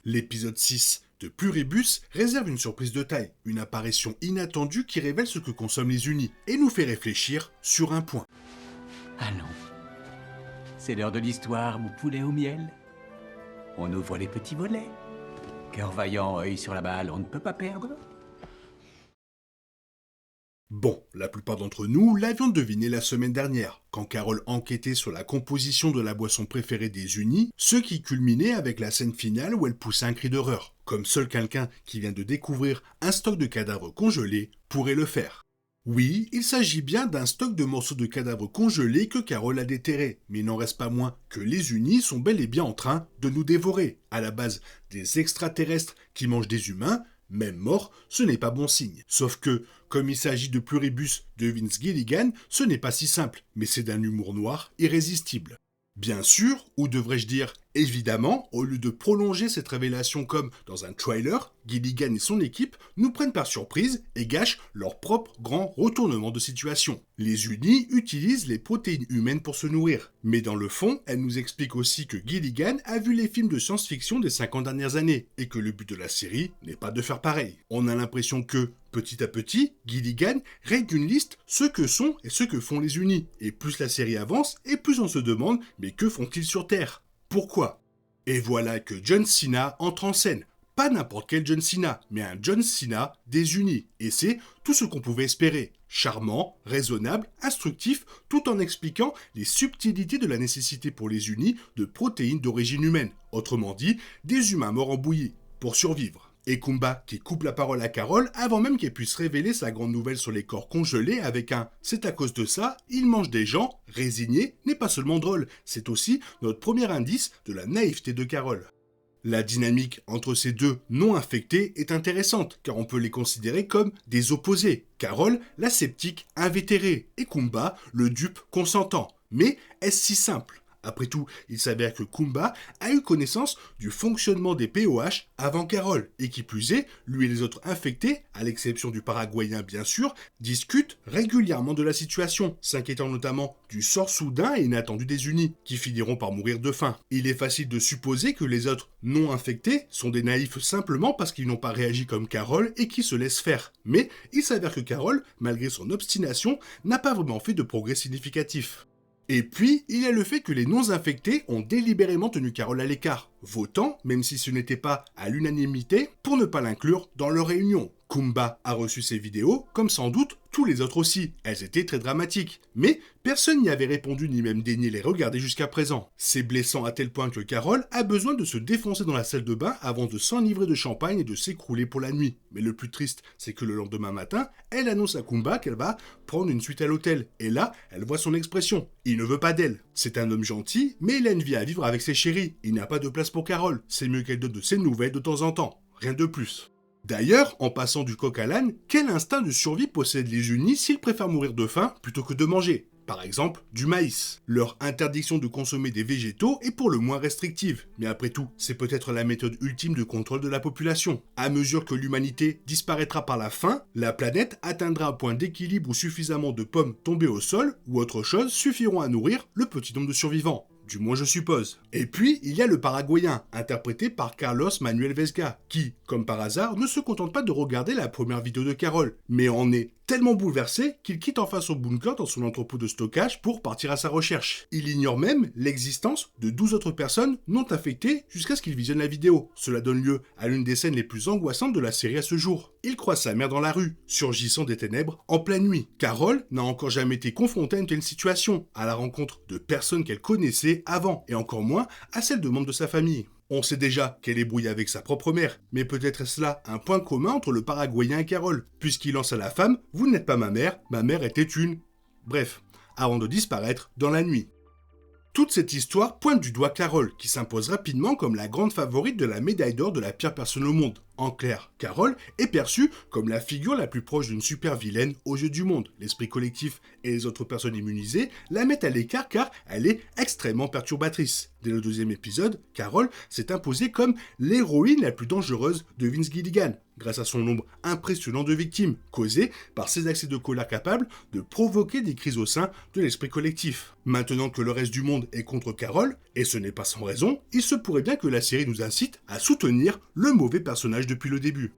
L'épisode 6 de Pluribus réserve une surprise de taille, une apparition inattendue qui révèle ce que consomment les unis et nous fait réfléchir sur un point. Allons. C'est l'heure de l'histoire, mon poulet au miel. On ouvre les petits volets. Cœur vaillant, œil sur la balle, on ne peut pas perdre. Bon, la plupart d'entre nous l'avions deviné la semaine dernière, quand Carole enquêtait sur la composition de la boisson préférée des unis, ce qui culminait avec la scène finale où elle poussait un cri d'horreur, comme seul quelqu'un qui vient de découvrir un stock de cadavres congelés pourrait le faire. Oui, il s'agit bien d'un stock de morceaux de cadavres congelés que Carole a déterré, mais il n'en reste pas moins que les unis sont bel et bien en train de nous dévorer. À la base, des extraterrestres qui mangent des humains, même morts, ce n'est pas bon signe. Sauf que, comme il s'agit de Pluribus de Vince Gilligan, ce n'est pas si simple, mais c'est d'un humour noir irrésistible. Bien sûr, ou devrais-je dire évidemment, au lieu de prolonger cette révélation comme dans un trailer, Gilligan et son équipe nous prennent par surprise et gâchent leur propre grand retournement de situation. Les unis utilisent les protéines humaines pour se nourrir, mais dans le fond, elle nous explique aussi que Gilligan a vu les films de science-fiction des 50 dernières années, et que le but de la série n'est pas de faire pareil. On a l'impression que, petit à petit, Gilligan règle une liste ce que sont et ce que font les unis, et plus la série avance, et plus on se demande, mais que font-ils sur Terre ? Pourquoi ? Et voilà que John Cena entre en scène. Pas n'importe quel John Cena, mais un John Cena des unis. Et c'est tout ce qu'on pouvait espérer. Charmant, raisonnable, instructif, tout en expliquant les subtilités de la nécessité pour les unis de protéines d'origine humaine. Autrement dit, des humains morts en bouillie, pour survivre. Et Kumba qui coupe la parole à Carole avant même qu'elle puisse révéler sa grande nouvelle sur les corps congelés avec un « c'est à cause de ça, ils mangent des gens », résigné n'est pas seulement drôle, c'est aussi notre premier indice de la naïveté de Carole. La dynamique entre ces deux non-infectés est intéressante, car on peut les considérer comme des opposés. Carole, la sceptique invétérée, et Kumba, le dupe consentant. Mais est-ce si simple ? Après tout, il s'avère que Kumba a eu connaissance du fonctionnement des POH avant Carole, et qui plus est, lui et les autres infectés, à l'exception du Paraguayen bien sûr, discutent régulièrement de la situation, s'inquiétant notamment du sort soudain et inattendu des unis, qui finiront par mourir de faim. Il est facile de supposer que les autres non infectés sont des naïfs simplement parce qu'ils n'ont pas réagi comme Carole et qui se laissent faire. Mais il s'avère que Carole, malgré son obstination, n'a pas vraiment fait de progrès significatif. Et puis, il y a le fait que les non-infectés ont délibérément tenu Carole à l'écart, votant, même si ce n'était pas à l'unanimité, pour ne pas l'inclure dans leur réunion. Kumba a reçu ces vidéos, comme sans doute tous les autres aussi. Elles étaient très dramatiques. Mais personne n'y avait répondu ni même daigné les regarder jusqu'à présent. C'est blessant à tel point que Carole a besoin de se défoncer dans la salle de bain avant de s'enivrer de champagne et de s'écrouler pour la nuit. Mais le plus triste, c'est que le lendemain matin, elle annonce à Kumba qu'elle va prendre une suite à l'hôtel. Et là, elle voit son expression. Il ne veut pas d'elle. C'est un homme gentil, mais il a une vie à vivre avec ses chéris. Il n'a pas de place pour Carole. C'est mieux qu'elle donne de ses nouvelles de temps en temps. Rien de plus. D'ailleurs, en passant du coq à l'âne, quel instinct de survie possèdent les unis s'ils préfèrent mourir de faim plutôt que de manger ? Par exemple, du maïs. Leur interdiction de consommer des végétaux est pour le moins restrictive. Mais après tout, c'est peut-être la méthode ultime de contrôle de la population. À mesure que l'humanité disparaîtra par la faim, la planète atteindra un point d'équilibre où suffisamment de pommes tombées au sol ou autre chose suffiront à nourrir le petit nombre de survivants. Du moins je suppose. Et puis, il y a le Paraguayen, interprété par Carlos Manuel Vesga, qui, comme par hasard, ne se contente pas de regarder la première vidéo de Carole, mais en est tellement bouleversé qu'il quitte enfin son bunker dans son entrepôt de stockage pour partir à sa recherche. Il ignore même l'existence de 12 autres personnes non infectées jusqu'à ce qu'il visionne la vidéo. Cela donne lieu à l'une des scènes les plus angoissantes de la série à ce jour. Il croise sa mère dans la rue, surgissant des ténèbres en pleine nuit. Carole n'a encore jamais été confrontée à une telle situation, à la rencontre de personnes qu'elle connaissait avant, et encore moins à celle de membres de sa famille. On sait déjà qu'elle est brouillée avec sa propre mère, mais peut-être est-ce là un point commun entre le Paraguayen et Carole, puisqu'il lance à la femme « Vous n'êtes pas ma mère était une... » Bref, avant de disparaître dans la nuit. Toute cette histoire pointe du doigt Carole, qui s'impose rapidement comme la grande favorite de la médaille d'or de la pire personne au monde. En clair, Carol est perçue comme la figure la plus proche d'une super vilaine aux yeux du monde. L'esprit collectif et les autres personnes immunisées la mettent à l'écart car elle est extrêmement perturbatrice. Dès le deuxième épisode, Carol s'est imposée comme l'héroïne la plus dangereuse de Vince Gilligan, grâce à son nombre impressionnant de victimes, causées par ses accès de colère capables de provoquer des crises au sein de l'esprit collectif. Maintenant que le reste du monde est contre Carol, et ce n'est pas sans raison, il se pourrait bien que la série nous incite à soutenir le mauvais personnage depuis le début.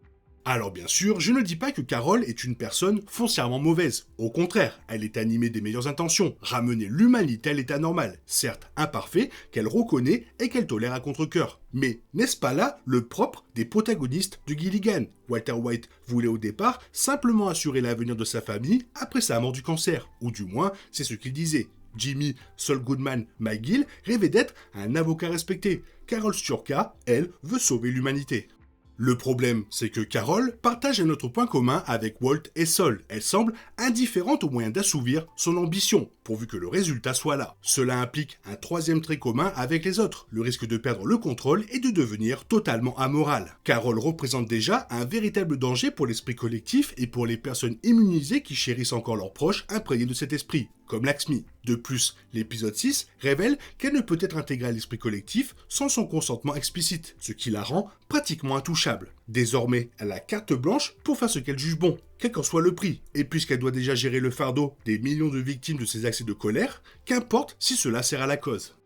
Alors bien sûr, je ne dis pas que Carol est une personne foncièrement mauvaise. Au contraire, elle est animée des meilleures intentions, ramener l'humanité à l'état normal, certes imparfait, qu'elle reconnaît et qu'elle tolère à contre-cœur. Mais n'est-ce pas là le propre des protagonistes de Gilligan? Walter White voulait au départ simplement assurer l'avenir de sa famille après sa mort du cancer, ou du moins c'est ce qu'il disait. Jimmy Saul Goodman McGill rêvait d'être un avocat respecté. Carol Sturka, elle, veut sauver l'humanité. Le problème, c'est que Carol partage un autre point commun avec Walt et Sol. Elle semble indifférente au moyen d'assouvir son ambition, pourvu que le résultat soit là. Cela implique un troisième trait commun avec les autres, le risque de perdre le contrôle et de devenir totalement amoral. Carol représente déjà un véritable danger pour l'esprit collectif et pour les personnes immunisées qui chérissent encore leurs proches imprégnés de cet esprit, comme Laxmi. De plus, l'épisode 6 révèle qu'elle ne peut être intégrée à l'esprit collectif sans son consentement explicite, ce qui la rend pratiquement intouchable. Désormais, elle a carte blanche pour faire ce qu'elle juge bon, quel qu'en soit le prix, et puisqu'elle doit déjà gérer le fardeau des millions de victimes de ses accès de colère, qu'importe si cela sert à la cause.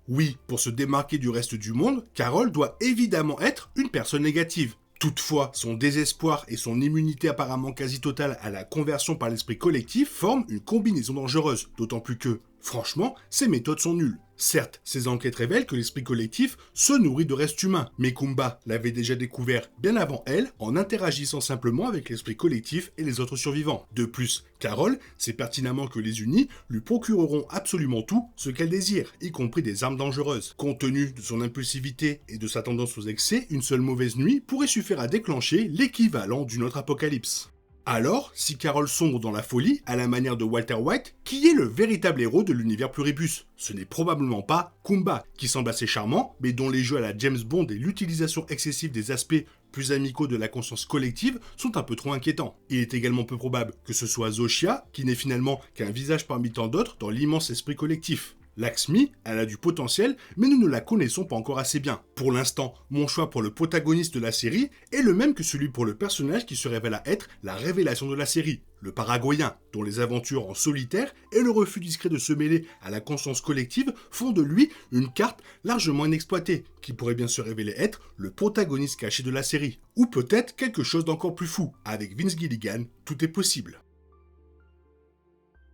Oui, pour se démarquer du reste du monde, Carol doit évidemment être une personne négative. Toutefois, son désespoir et son immunité apparemment quasi totale à la conversion par l'esprit collectif forment une combinaison dangereuse, d'autant plus que, franchement, ses méthodes sont nulles. Certes, ces enquêtes révèlent que l'esprit collectif se nourrit de restes humains, mais Kumba l'avait déjà découvert bien avant elle en interagissant simplement avec l'esprit collectif et les autres survivants. De plus, Carol sait pertinemment que les unis lui procureront absolument tout ce qu'elle désire, y compris des armes dangereuses. Compte tenu de son impulsivité et de sa tendance aux excès, une seule mauvaise nuit pourrait suffire à déclencher l'équivalent d'une autre apocalypse. Alors, si Carol sombre dans la folie, à la manière de Walter White, qui est le véritable héros de l'univers Pluribus? Ce n'est probablement pas Kumba, qui semble assez charmant, mais dont les jeux à la James Bond et l'utilisation excessive des aspects plus amicaux de la conscience collective sont un peu trop inquiétants. Il est également peu probable que ce soit Zoshia, qui n'est finalement qu'un visage parmi tant d'autres dans l'immense esprit collectif. Laxmi, elle a du potentiel, mais nous ne la connaissons pas encore assez bien. Pour l'instant, mon choix pour le protagoniste de la série est le même que celui pour le personnage qui se révèle à être la révélation de la série, le Paraguayen, dont les aventures en solitaire et le refus discret de se mêler à la conscience collective font de lui une carte largement inexploitée, qui pourrait bien se révéler être le protagoniste caché de la série. Ou peut-être quelque chose d'encore plus fou. Avec Vince Gilligan, tout est possible.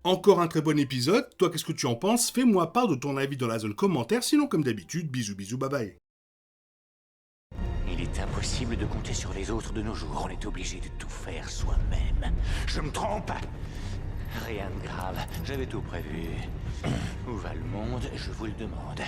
Encore un très bon épisode, toi qu'est-ce que tu en penses? Fais-moi part de ton avis dans la zone commentaire, sinon comme d'habitude, bisous bisous, bye bye. Il est impossible de compter sur les autres de nos jours, on est obligé de tout faire soi-même. Je me trompe? Rien de grave, j'avais tout prévu. Où va le monde, je vous le demande.